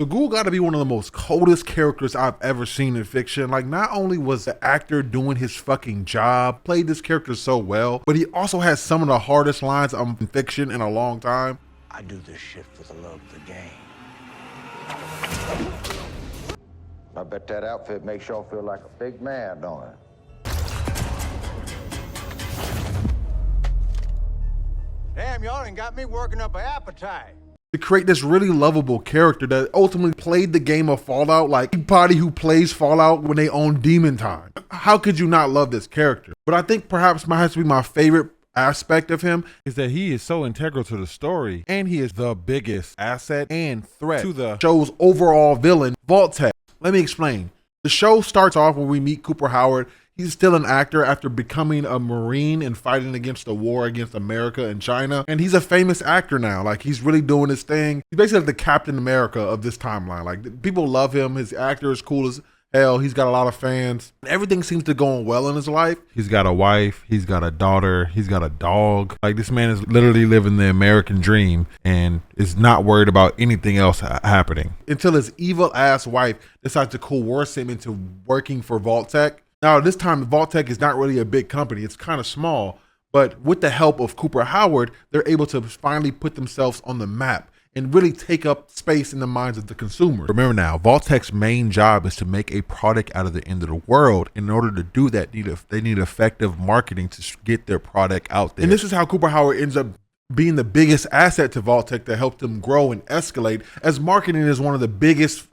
The Ghoul got to be one of the most coldest characters I've ever seen in fiction. Like, not only was the actor doing his fucking job, played this character so well, but he also has some of the hardest lines in fiction in a long time. I do this shit for the love of the game. I bet that outfit makes y'all feel like a big man, don't it? Damn, y'all ain't got me working up an appetite. To create this really lovable character that ultimately played the game of Fallout like anybody who plays Fallout when they own Demon Time. How could you not love this character? But I think perhaps has to be my favorite aspect of him is that he is so integral to the story, and he is the biggest asset and threat to the show's overall villain, Vault-Tec. Let me explain. The show starts off when we meet Cooper Howard. He's still an actor after becoming a Marine and fighting against the war against America and China. And he's a famous actor now. Like, he's really doing his thing. He's basically like the Captain America of this timeline. Like, people love him. His actor is cool as hell. He's got a lot of fans. Everything seems to go well in his life. He's got a wife. He's got a daughter. He's got a dog. Like, this man is literally living the American dream and is not worried about anything else happening. Until his evil ass wife decides to coerce him into working for Vault-Tec. Now, this time, Vault-Tec is not really a big company. It's kind of small, but with the help of Cooper Howard, they're able to finally put themselves on the map and really take up space in the minds of the consumer. Remember now, Vault-Tec's main job is to make a product out of the end of the world. In order to do that, they need effective marketing to get their product out there. And this is how Cooper Howard ends up being the biggest asset to Vault-Tec to help them grow and escalate, as marketing is one of the biggest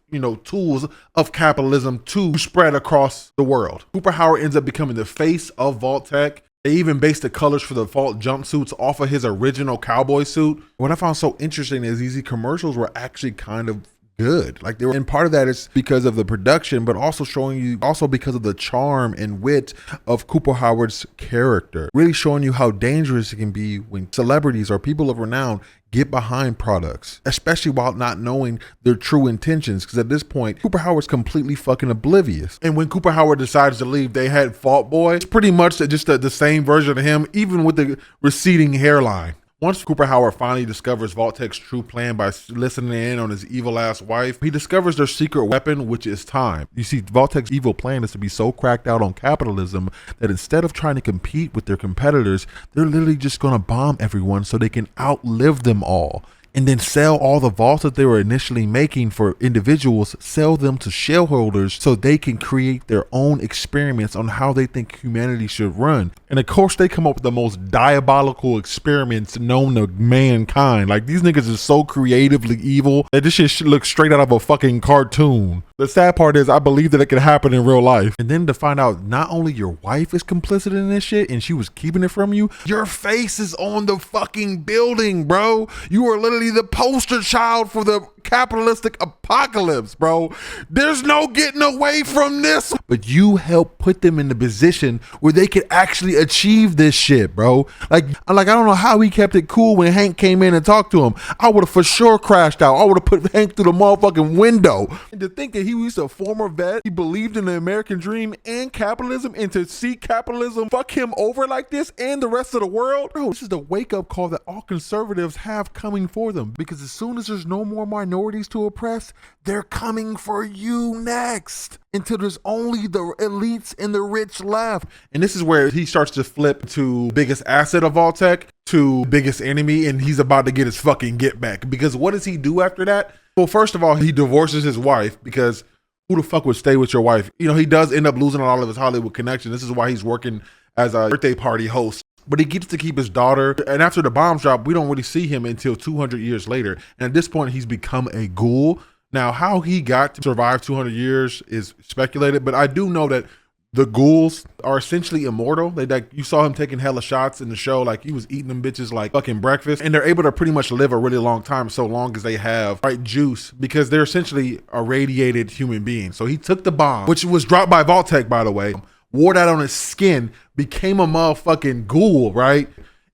tools of capitalism to spread across the world. Cooper Howard ends up becoming the face of Vault-Tec. They even based the colors for the Vault jumpsuits off of his original cowboy suit. What I found so interesting is these commercials were actually kind of good. Like, they were, and part of that is because of the production, but also showing you because of the charm and wit of Cooper Howard's character, really showing you how dangerous it can be when celebrities or people of renown get behind products, especially while not knowing their true intentions. Because at this point, Cooper Howard's completely fucking oblivious. And when Cooper Howard decides to leave, they had Vault Boy. It's pretty much just the same version of him, even with the receding hairline. Once Cooper Howard finally discovers Vault-Tec's true plan by listening in on his evil ass wife, he discovers their secret weapon, which is time. You see, Vault-Tec's evil plan is to be so cracked out on capitalism that instead of trying to compete with their competitors, they're literally just going to bomb everyone so they can outlive them all. And then sell all the vaults that they were initially making for individuals, sell them to shareholders so they can create their own experiments on how they think humanity should run. And of course, they come up with the most diabolical experiments known to mankind. Like, these niggas is so creatively evil that this shit looks straight out of a fucking cartoon. The sad part is I believe that it could happen in real life. And then to find out not only your wife is complicit in this shit and she was keeping it from you, your face is on the fucking building, bro. You are literally the poster child for the capitalistic apocalypse, bro. There's no getting away from this. But you help put them in the position where they could actually achieve this shit, bro. Like I don't know how he kept it cool when Hank came in and talked to him. I would have for sure crashed out. I would have put Hank through the motherfucking window. And to think that he was a former vet, he believed in the American dream and capitalism, and to see capitalism fuck him over like this and the rest of the world, bro, this is the wake-up call that all conservatives have coming for them. Because as soon as there's no more minorities to oppress, they're coming for you next, until there's only the elites and the rich left. And this is where he starts to flip to biggest asset of Vault-Tec to biggest enemy, and he's about to get his fucking get back. Because what does he do after that? Well, first of all, he divorces his wife, because who the fuck would stay with your wife? He does end up losing all of his Hollywood connections. This is why he's working as a birthday party host. But he gets to keep his daughter. And after the bombs drop, we don't really see him until 200 years later. And at this point, he's become a ghoul. Now, how he got to survive 200 years is speculated, but I do know that the ghouls are essentially immortal. You saw him taking hella shots in the show, like he was eating them bitches like fucking breakfast, and they're able to pretty much live a really long time, so long as they have right juice, because they're essentially irradiated human beings. So he took the bomb, which was dropped by Vault-Tec, by the way, wore that on his skin, became a motherfucking ghoul, right?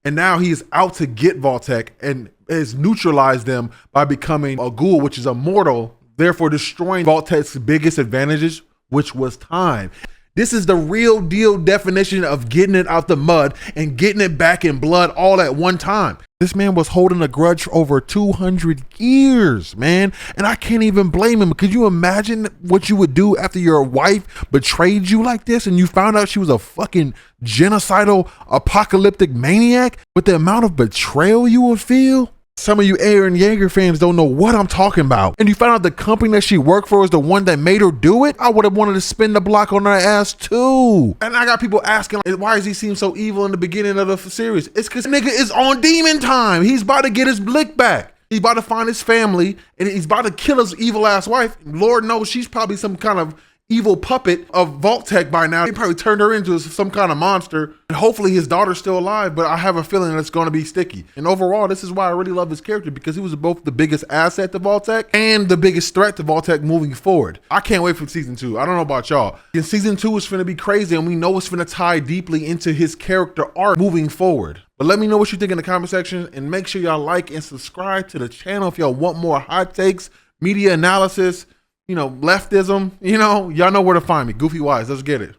And now he's out to get Vault-Tec and has neutralized them by becoming a ghoul, which is immortal, therefore destroying Vault-Tec's biggest advantages, which was time. This is the real deal definition of getting it out the mud and getting it back in blood all at one time. This man was holding a grudge for over 200 years, man. And I can't even blame him. Could you imagine what you would do after your wife betrayed you like this and you found out she was a fucking genocidal apocalyptic maniac? With the amount of betrayal you would feel? Some of you Eren Yeager fans don't know what I'm talking about. And you found out the company that she worked for is the one that made her do it? I would have wanted to spin the block on her ass too. And I got people asking, like, why does he seem so evil in the beginning of the series? It's because nigga is on demon time. He's about to get his blick back. He's about to find his family and he's about to kill his evil ass wife. Lord knows she's probably some kind of evil puppet of Vault-Tec by now. He probably turned her into some kind of monster. And hopefully his daughter's still alive, but I have a feeling it's going to be sticky. And overall, this is why I really love his character, because he was both the biggest asset to Vault-Tec and the biggest threat to Vault-Tec moving forward. I can't wait for season 2. I don't know about y'all. And season 2 is finna be crazy, and we know it's finna tie deeply into his character arc moving forward. But let me know what you think in the comment section, and make sure y'all like and subscribe to the channel if y'all want more hot takes, media analysis, leftism, y'all know where to find me. Goofy Wise, let's get it.